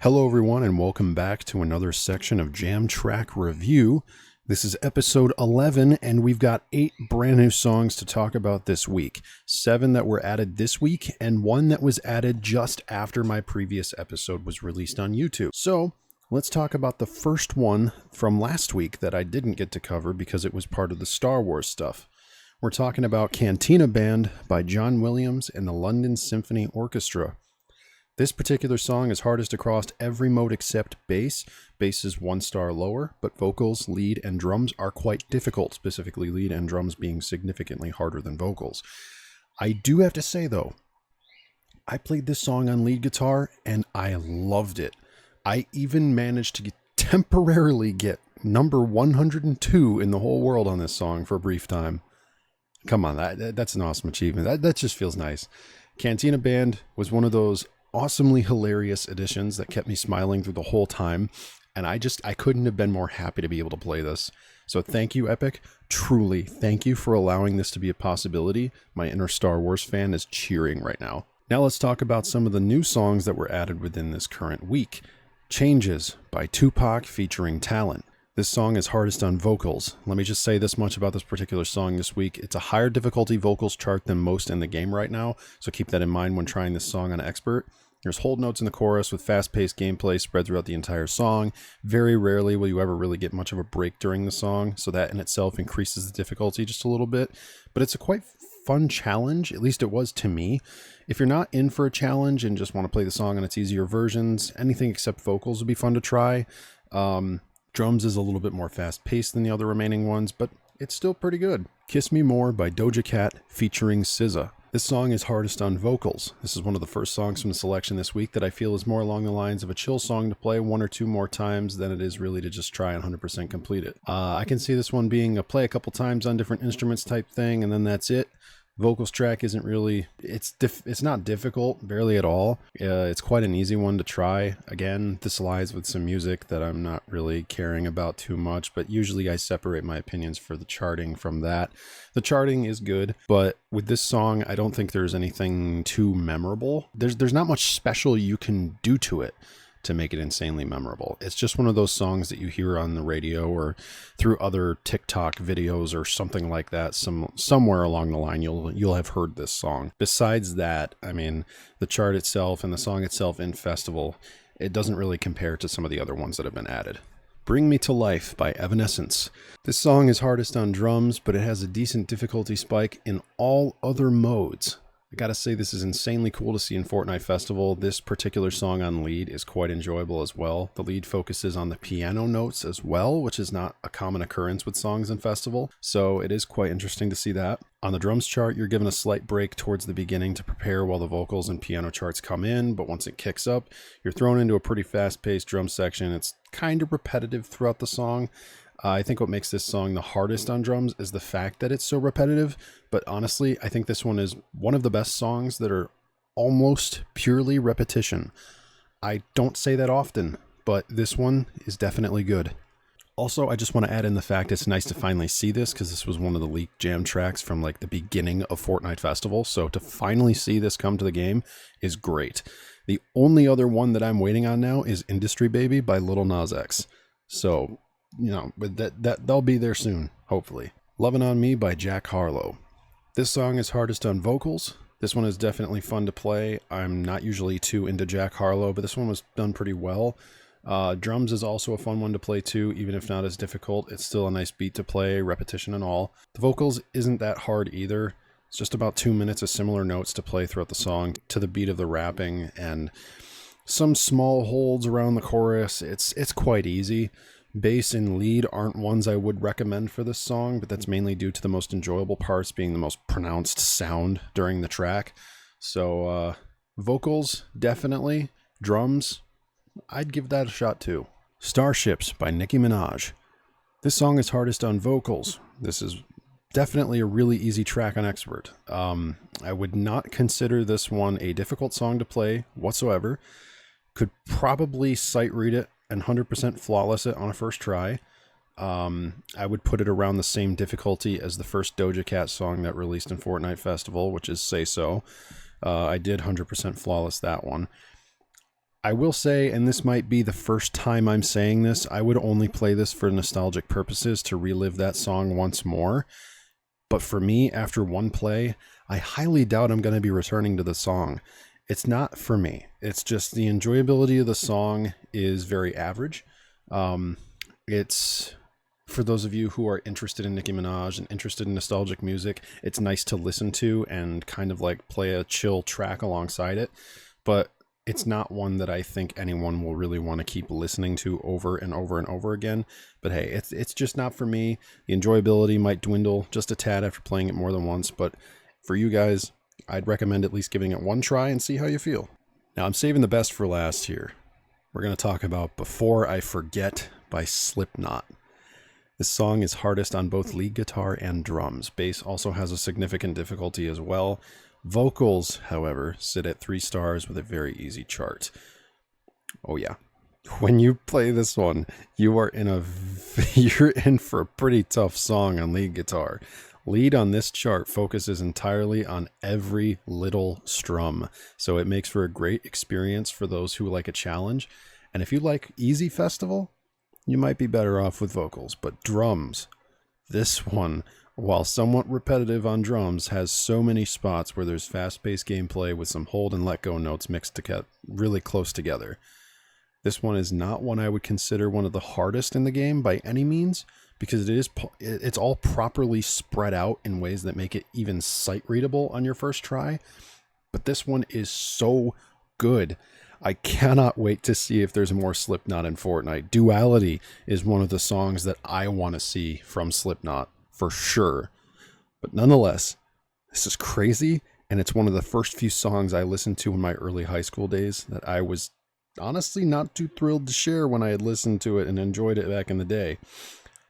Hello everyone and welcome back to another section of Jam Track Review. This is episode 11 and we've got 8 brand new songs to talk about this week. 7 that were added this week and 1 that was added just after my previous episode was released on YouTube. So let's talk about the first one from last week that I didn't get to cover because it was part of the Star Wars stuff. We're talking about Cantina Band by John Williams and the London Symphony Orchestra. This particular song is hardest across every mode except bass. Bass is 1 star lower, but vocals, lead, and drums are quite difficult, specifically lead and drums being significantly harder than vocals. I do have to say though, I played this song on lead guitar and I loved it. I even managed to temporarily get number 102 in the whole world on this song for a brief time. Come on, that's an awesome achievement. That just feels nice. Cantina Band was one of those awesomely hilarious additions that kept me smiling through the whole time, and I couldn't have been more happy to be able to play this. So thank you, Epic. Truly, thank you for allowing this to be a possibility. My inner Star Wars fan is cheering right now. Now let's talk about some of the new songs that were added within this current week. Changes by Tupac featuring Talent. This song is hardest on vocals. Let me just say this much about this particular song this week. It's a higher difficulty vocals chart than most in the game right now, so keep that in mind when trying this song on Expert. There's hold notes in the chorus with fast-paced gameplay spread throughout the entire song. Very rarely will you ever really get much of a break during the song, so that in itself increases the difficulty just a little bit. But it's a quite fun challenge, at least it was to me. If you're not in for a challenge and just want to play the song on its easier versions, anything except vocals would be fun to try. Drums is a little bit more fast-paced than the other remaining ones, but it's still pretty good. Kiss Me More by Doja Cat featuring SZA. This song is hardest on vocals. This is one of the first songs from the selection this week that I feel is more along the lines of a chill song to play 1 or 2 more times than it is really to just try and 100% complete it. I can see this one being a play a couple times on different instruments type thing, and then that's it. Vocals track isn't really, it's not difficult, barely at all. It's quite an easy one to try. Again, this lies with some music that I'm not really caring about too much, but usually I separate my opinions for the charting from that. The charting is good, but with this song, I don't think there's anything too memorable. There's not much special you can do to it to make it insanely memorable. It's just one of those songs that you hear on the radio or through other TikTok videos or something like that. Somewhere along the line, you'll have heard this song. Besides that, I mean, the chart itself and the song itself in Festival, it doesn't really compare to some of the other ones that have been added. Bring Me to Life by Evanescence. This song is hardest on drums, but it has a decent difficulty spike in all other modes. I gotta say, this is insanely cool to see in Fortnite Festival. This particular song on lead is quite enjoyable as well. The lead focuses on the piano notes as well, which is not a common occurrence with songs in Festival, so it is quite interesting to see that. On the drums chart, you're given a slight break towards the beginning to prepare while the vocals and piano charts come in, but once it kicks up, you're thrown into a pretty fast-paced drum section. It's kind of repetitive throughout the song. I think what makes this song the hardest on drums is the fact that it's so repetitive, but honestly, I think this one is one of the best songs that are almost purely repetition. I don't say that often, but this one is definitely good. Also, I just want to add in the fact it's nice to finally see this because this was one of the leaked jam tracks from like the beginning of Fortnite Festival, so to finally see this come to the game is great. The only other one that I'm waiting on now is Industry Baby by Lil Nas X. So, you know, but they'll be there soon, hopefully. Lovin' on Me by Jack Harlow. This song is hardest on vocals. This one is definitely fun to play. I'm not usually too into Jack Harlow, but this one was done pretty well. Drums is also a fun one to play too, even if not as difficult. It's still a nice beat to play, repetition and all. The vocals isn't that hard either. It's just about 2 minutes of similar notes to play throughout the song to the beat of the rapping and some small holds around the chorus. It's quite easy. Bass and lead aren't ones I would recommend for this song, but that's mainly due to the most enjoyable parts being the most pronounced sound during the track. So, vocals, definitely. Drums, I'd give that a shot too. Starships by Nicki Minaj. This song is hardest on vocals. This is definitely a really easy track on Expert. I would not consider this one a difficult song to play whatsoever. Could probably sight read it and 100% flawless it on a first try. I would put it around the same difficulty as the first Doja Cat song that released in Fortnite Festival, which is Say So. I did 100% flawless that one. I will say, and this might be the first time I'm saying this, I would only play this for nostalgic purposes to relive that song once more. But for me, after one play, I highly doubt I'm going to be returning to the song. It's not for me. It's just the enjoyability of the song is very average. It's, for those of you who are interested in Nicki Minaj and interested in nostalgic music, it's nice to listen to and kind of like play a chill track alongside it. But it's not one that I think anyone will really want to keep listening to over and over and over again. But hey, it's just not for me. The enjoyability might dwindle just a tad after playing it more than once, but for you guys, I'd recommend at least giving it one try and see how you feel. Now, I'm saving the best for last here. We're going to talk about Before I Forget by Slipknot. This song is hardest on both lead guitar and drums. Bass also has a significant difficulty as well. Vocals, however, sit at 3 stars with a very easy chart. Oh yeah. When you play this one, you're in for a pretty tough song on lead guitar. Lead on this chart focuses entirely on every little strum, so it makes for a great experience for those who like a challenge. And if you like easy festival, you might be better off with vocals. But drums, this one, while somewhat repetitive on drums, has so many spots where there's fast-paced gameplay with some hold and let go notes mixed to get really close together. This one is not one I would consider one of the hardest in the game by any means, because it's all properly spread out in ways that make it even sight readable on your first try. But this one is so good. I cannot wait to see if there's more Slipknot in Fortnite. Duality is one of the songs that I want to see from Slipknot, for sure. But nonetheless, this is crazy, and it's one of the first few songs I listened to in my early high school days that I was honestly not too thrilled to share when I had listened to it and enjoyed it back in the day.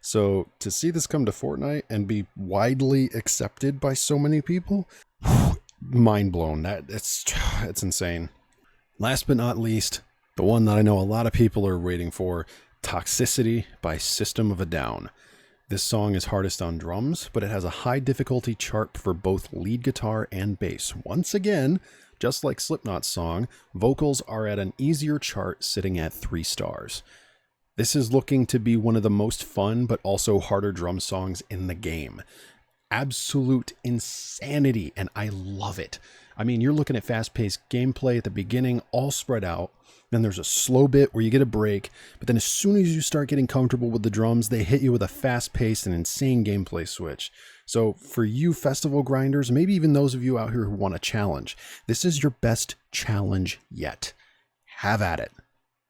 So to see this come to Fortnite and be widely accepted by so many people, mind blown. It's insane. Last but not least, the one that I know a lot of people are waiting for, Toxicity by System of a Down. This song is hardest on drums, but it has a high difficulty chart for both lead guitar and bass. Once again, just like Slipknot's song, vocals are at an easier chart sitting at 3 stars. This is looking to be one of the most fun but also harder drum songs in the game. Absolute insanity, and I love it. I mean, you're looking at fast-paced gameplay at the beginning, all spread out. Then there's a slow bit where you get a break, but then as soon as you start getting comfortable with the drums, they hit you with a fast-paced and insane gameplay switch. So for you festival grinders, maybe even those of you out here who want a challenge, this is your best challenge yet. Have at it.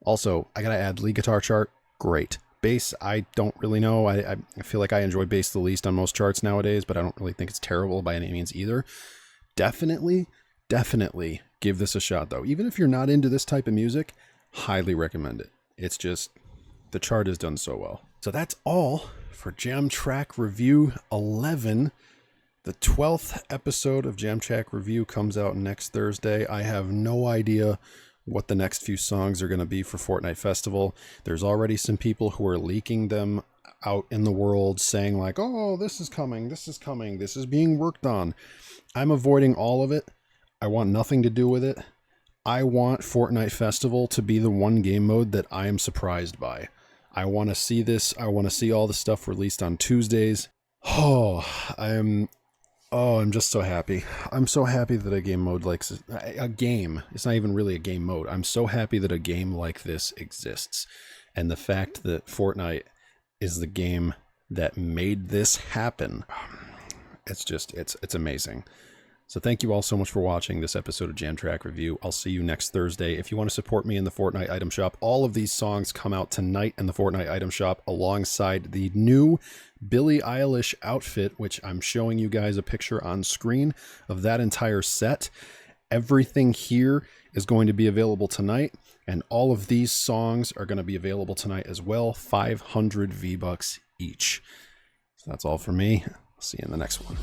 Also, I gotta add lead guitar chart, great. Bass, I don't really know. I feel like I enjoy bass the least on most charts nowadays, but I don't really think it's terrible by any means either. Definitely give this a shot though. Even if you're not into this type of music, highly recommend it. It's just, the chart is done so well. So that's all for Jam Track Review 11. The 12th episode of Jam Track Review comes out next Thursday. I have no idea what the next few songs are going to be for Fortnite Festival. There's already some people who are leaking them out in the world saying like, oh, this is coming, this is being worked on. I'm avoiding all of it. I want nothing to do with it. I want Fortnite Festival to be the one game mode that I am surprised by. I want to see this. I want to see all the stuff released on Tuesdays. I'm just so happy. I'm so happy that a game mode like a game. It's not even really a game mode. I'm so happy that a game like this exists. And the fact that Fortnite is the game that made this happen, it's amazing. So thank you all so much for watching this episode of Jam Track Review. I'll see you next Thursday. If you want to support me in the Fortnite item shop, all of these songs come out tonight in the Fortnite item shop alongside the new Billie Eilish outfit, which I'm showing you guys a picture on screen of that entire set. Everything here is going to be available tonight, and all of these songs are going to be available tonight as well. 500 V-Bucks each. So that's all for me. I'll see you in the next one.